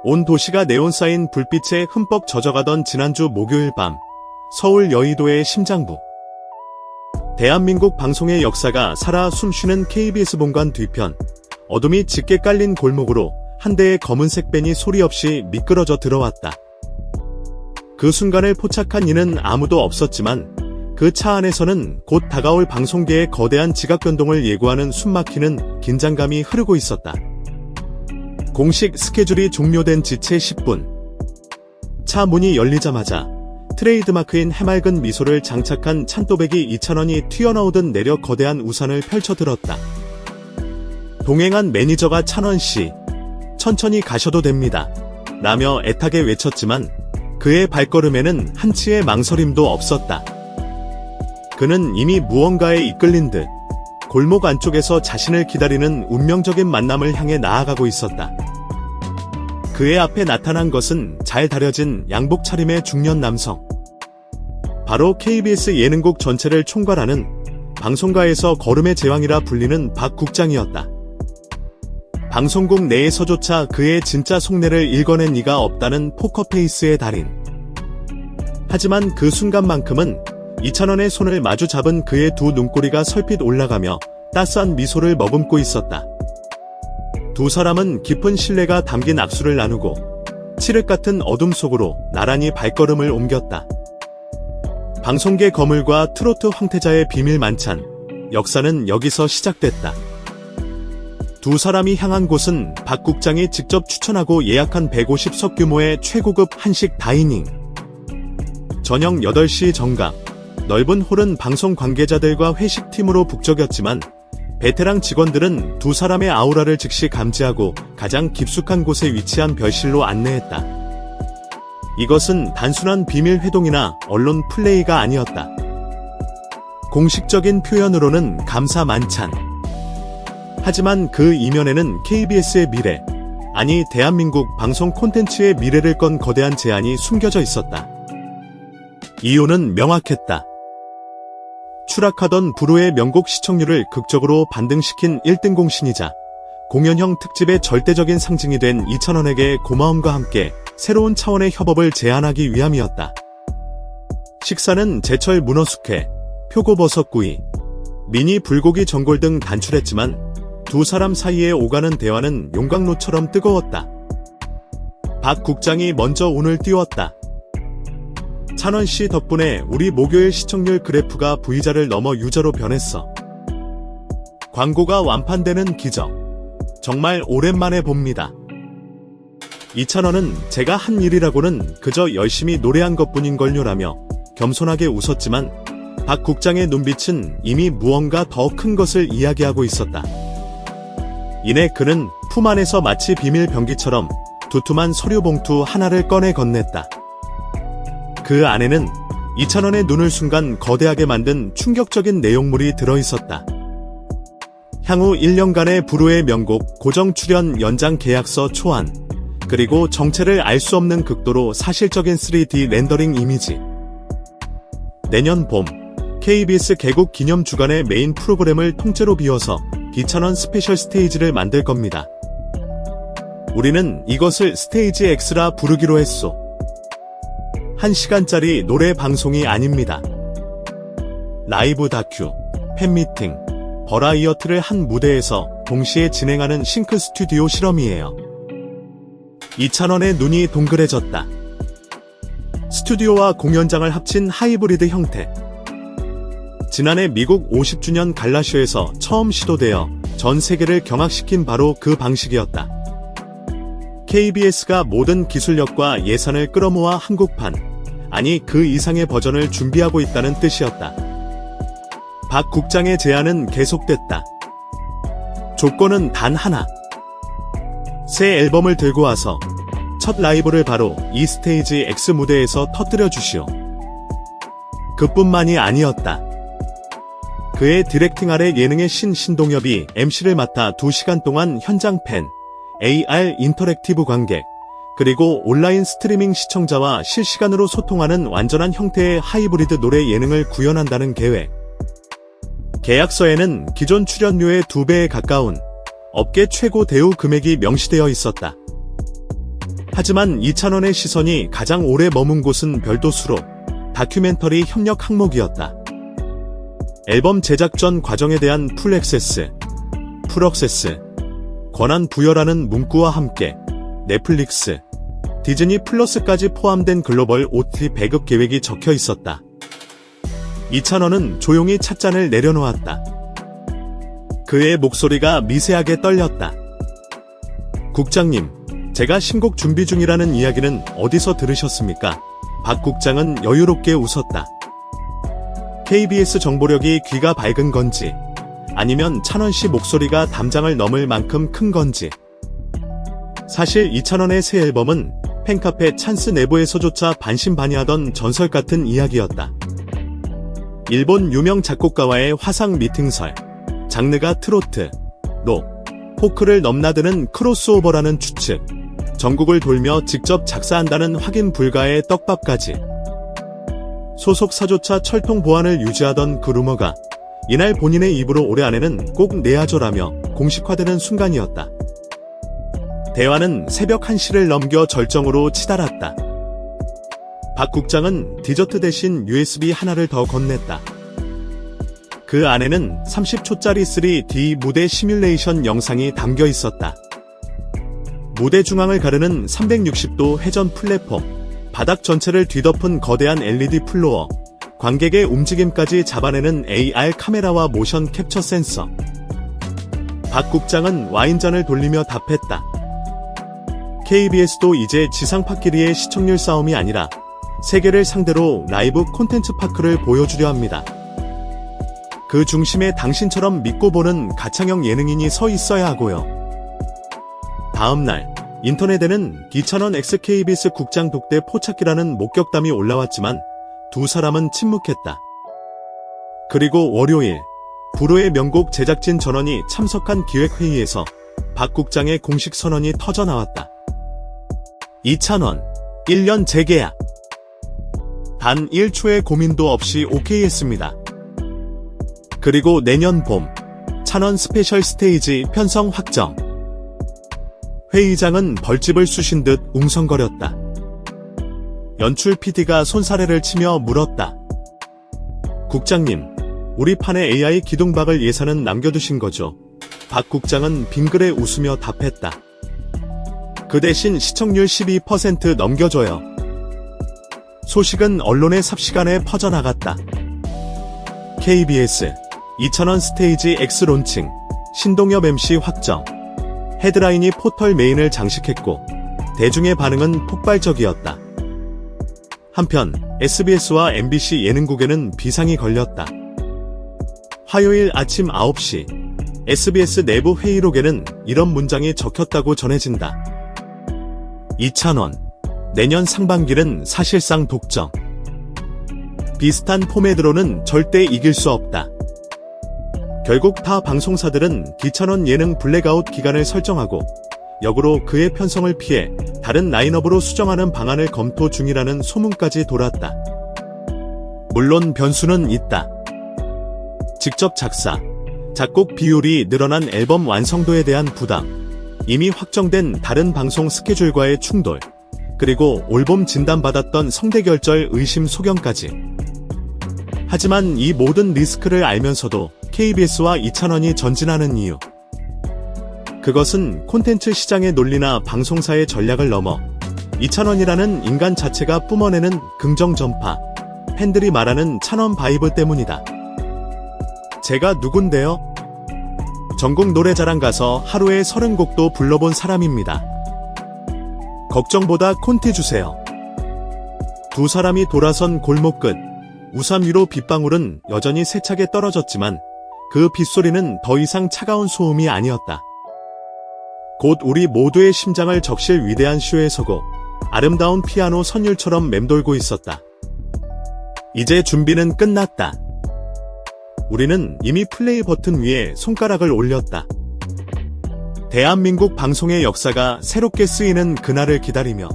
온 도시가 네온사인 불빛에 흠뻑 젖어가던 지난주 목요일 밤, 서울 여의도의 심장부. 대한민국 방송의 역사가 살아 숨쉬는 KBS 본관 뒤편, 어둠이 짙게 깔린 골목으로 한 대의 검은색 밴이 소리 없이 미끄러져 들어왔다. 그 순간을 포착한 이는 아무도 없었지만 그 차 안에서는 곧 다가올 방송계의 거대한 지각 변동을 예고하는 숨막히는 긴장감이 흐르고 있었다. 공식 스케줄이 종료된 지 채 10분. 차 문이 열리자마자 트레이드마크인 해맑은 미소를 장착한 찬또배기 2,000원이 튀어나오듯 내려 거대한 우산을 펼쳐들었다. 동행한 매니저가 찬원씨, 천천히 가셔도 됩니다. 라며 애타게 외쳤지만 그의 발걸음에는 한치의 망설임도 없었다. 그는 이미 무언가에 이끌린 듯 골목 안쪽에서 자신을 기다리는 운명적인 만남을 향해 나아가고 있었다. 그의 앞에 나타난 것은 잘 다려진 양복 차림의 중년 남성. 바로 KBS 예능국 전체를 총괄하는 방송가에서 걸음의 제왕이라 불리는 박 국장이었다. 방송국 내에서조차 그의 진짜 속내를 읽어낸 이가 없다는 포커페이스의 달인. 하지만 그 순간만큼은 2,000원의 손을 마주 잡은 그의 두 눈꼬리가 설핏 올라가며 따스한 미소를 머금고 있었다. 두 사람은 깊은 신뢰가 담긴 악수를 나누고 칠흑 같은 어둠 속으로 나란히 발걸음을 옮겼다. 방송계 거물과 트로트 황태자의 비밀 만찬, 역사는 여기서 시작됐다. 두 사람이 향한 곳은 박 국장이 직접 추천하고 예약한 150석 규모의 최고급 한식 다이닝. 저녁 8시 정각, 넓은 홀은 방송 관계자들과 회식팀으로 북적였지만 베테랑 직원들은 두 사람의 아우라를 즉시 감지하고 가장 깊숙한 곳에 위치한 별실로 안내했다. 이것은 단순한 비밀 회동이나 언론 플레이가 아니었다. 공식적인 표현으로는 감사 만찬. 하지만 그 이면에는 KBS의 미래, 아니 대한민국 방송 콘텐츠의 미래를 건 거대한 제안이 숨겨져 있었다. 이유는 명확했다. 추락하던 불후의 명곡 시청률을 극적으로 반등시킨 1등 공신이자 공연형 특집의 절대적인 상징이 된 2,000원에게 고마움과 함께 새로운 차원의 협업을 제안하기 위함이었다. 식사는 제철 문어숙회, 표고버섯구이, 미니 불고기 전골 등 단출했지만 두 사람 사이에 오가는 대화는 용광로처럼 뜨거웠다. 박 국장이 먼저 운을 띄웠다. 찬원씨 덕분에 우리 목요일 시청률 그래프가 V자를 넘어 U자로 변했어. 광고가 완판되는 기적. 정말 오랜만에 봅니다. 2,000원은 제가 한 일이라고는 그저 열심히 노래한 것뿐인걸요라며 겸손하게 웃었지만 박 국장의 눈빛은 이미 무언가 더 큰 것을 이야기하고 있었다. 이내 그는 품 안에서 마치 비밀 병기처럼 두툼한 서류 봉투 하나를 꺼내 건넸다. 그 안에는 2,000원의 눈을 순간 거대하게 만든 충격적인 내용물이 들어있었다. 향후 1년간의 불후의 명곡 고정 출연 연장 계약서 초안, 그리고 정체를 알 수 없는 극도로 사실적인 3D 렌더링 이미지. 내년 봄, KBS 개국 기념 주간의 메인 프로그램을 통째로 비워서 2,000원 스페셜 스테이지를 만들 겁니다. 우리는 이것을 스테이지 X라 부르기로 했소. 1시간짜리 노래 방송이 아닙니다. 라이브 다큐, 팬미팅, 버라이어티를 한 무대에서 동시에 진행하는 싱크 스튜디오 실험이에요. 2,000원의 눈이 동그래졌다. 스튜디오와 공연장을 합친 하이브리드 형태. 지난해 미국 50주년 갈라쇼에서 처음 시도되어 전 세계를 경악시킨 바로 그 방식이었다. KBS가 모든 기술력과 예산을 끌어모아 한국판, 아니 그 이상의 버전을 준비하고 있다는 뜻이었다. 박 국장의 제안은 계속됐다. 조건은 단 하나. 새 앨범을 들고 와서 첫 라이브를 바로 이 스테이지 X 무대에서 터뜨려 주시오. 그뿐만이 아니었다. 그의 디렉팅 아래 예능의 신동엽이 MC를 맡아 2시간 동안 현장 팬, AR 인터랙티브 관객, 그리고 온라인 스트리밍 시청자와 실시간으로 소통하는 완전한 형태의 하이브리드 노래 예능을 구현한다는 계획. 계약서에는 기존 출연료의 2배에 가까운 업계 최고 대우 금액이 명시되어 있었다. 하지만 이찬원의 시선이 가장 오래 머문 곳은 별도 수록, 다큐멘터리 협력 항목이었다. 앨범 제작 전 과정에 대한 풀 액세스, 권한 부여라는 문구와 함께 넷플릭스, 디즈니 플러스까지 포함된 글로벌 OTT 배급 계획이 적혀 있었다. 이찬원은 조용히 찻잔을 내려놓았다. 그의 목소리가 미세하게 떨렸다. 국장님, 제가 신곡 준비 중이라는 이야기는 어디서 들으셨습니까? 박 국장은 여유롭게 웃었다. KBS 정보력이 귀가 밝은 건지, 아니면 찬원 씨 목소리가 담장을 넘을 만큼 큰 건지. 사실 이찬원의 새 앨범은 팬카페 찬스 내부에서조차 반신반의하던 전설 같은 이야기였다. 일본 유명 작곡가와의 화상 미팅설, 장르가 트로트, 록, 포크를 넘나드는 크로스오버라는 추측, 전국을 돌며 직접 작사한다는 확인 불가의 떡밥까지. 소속사조차 철통 보안을 유지하던 그 루머가 이날 본인의 입으로 올해 안에는 꼭 내야죠라며 공식화되는 순간이었다. 대화는 새벽 1시를 넘겨 절정으로 치달았다. 박 국장은 디저트 대신 USB 하나를 더 건넸다. 그 안에는 30초짜리 3D 무대 시뮬레이션 영상이 담겨 있었다. 무대 중앙을 가르는 360도 회전 플랫폼, 바닥 전체를 뒤덮은 거대한 LED 플로어, 관객의 움직임까지 잡아내는 AR 카메라와 모션 캡처 센서. 박 국장은 와인잔을 돌리며 답했다. KBS도 이제 지상파끼리의 시청률 싸움이 아니라 세계를 상대로 라이브 콘텐츠 파크를 보여주려 합니다. 그 중심에 당신처럼 믿고 보는 가창형 예능인이 서 있어야 하고요. 다음날 인터넷에는 이찬원 x KBS 국장 독대 포착기라는 목격담이 올라왔지만 두 사람은 침묵했다. 그리고 월요일 불후의 명곡 제작진 전원이 참석한 기획회의에서 박 국장의 공식 선언이 터져나왔다. 이찬원 1년 재계약. 단 1초의 고민도 없이 오케이 했습니다. 그리고 내년 봄 찬원 스페셜 스테이지 편성 확정. 회의장은 벌집을 쑤신 듯 웅성거렸다. 연출 PD가 손사래를 치며 물었다. 국장님, 우리 판에 AI 기둥박을 예산은 남겨두신 거죠? 박 국장은 빙그레 웃으며 답했다. 그 대신 시청률 12% 넘겨줘요. 소식은 언론의 삽시간에 퍼져나갔다. KBS 이찬원 스테이지 X 론칭, 신동엽 MC 확정. 헤드라인이 포털 메인을 장식했고 대중의 반응은 폭발적이었다. 한편 SBS와 MBC 예능국에는 비상이 걸렸다. 화요일 아침 9시 SBS 내부 회의록에는 이런 문장이 적혔다고 전해진다. 이찬원, 내년 상반기는 사실상 독점. 비슷한 포맷으로는 절대 이길 수 없다. 결국 타 방송사들은 이찬원 예능 블랙아웃 기간을 설정하고 역으로 그의 편성을 피해 다른 라인업으로 수정하는 방안을 검토 중이라는 소문까지 돌았다. 물론 변수는 있다. 직접 작사, 작곡 비율이 늘어난 앨범 완성도에 대한 부담, 이미 확정된 다른 방송 스케줄과의 충돌, 그리고 올봄 진단받았던 성대결절 의심 소견까지. 하지만 이 모든 리스크를 알면서도 KBS와 이찬원이 전진하는 이유. 그것은 콘텐츠 시장의 논리나 방송사의 전략을 넘어 이찬원이라는 인간 자체가 뿜어내는 긍정 전파, 팬들이 말하는 찬원 바이브 때문이다. 제가 누군데요? 전국 노래자랑 가서 하루에 30곡도 불러본 사람입니다. 걱정보다 콘티 주세요. 두 사람이 돌아선 골목 끝, 우산 위로 빗방울은 여전히 세차게 떨어졌지만 그 빗소리는 더 이상 차가운 소음이 아니었다. 곧 우리 모두의 심장을 적실 위대한 쇼의 서고 아름다운 피아노 선율처럼 맴돌고 있었다. 이제 준비는 끝났다. 우리는 이미 플레이 버튼 위에 손가락을 올렸다. 대한민국 방송의 역사가 새롭게 쓰이는 그날을 기다리며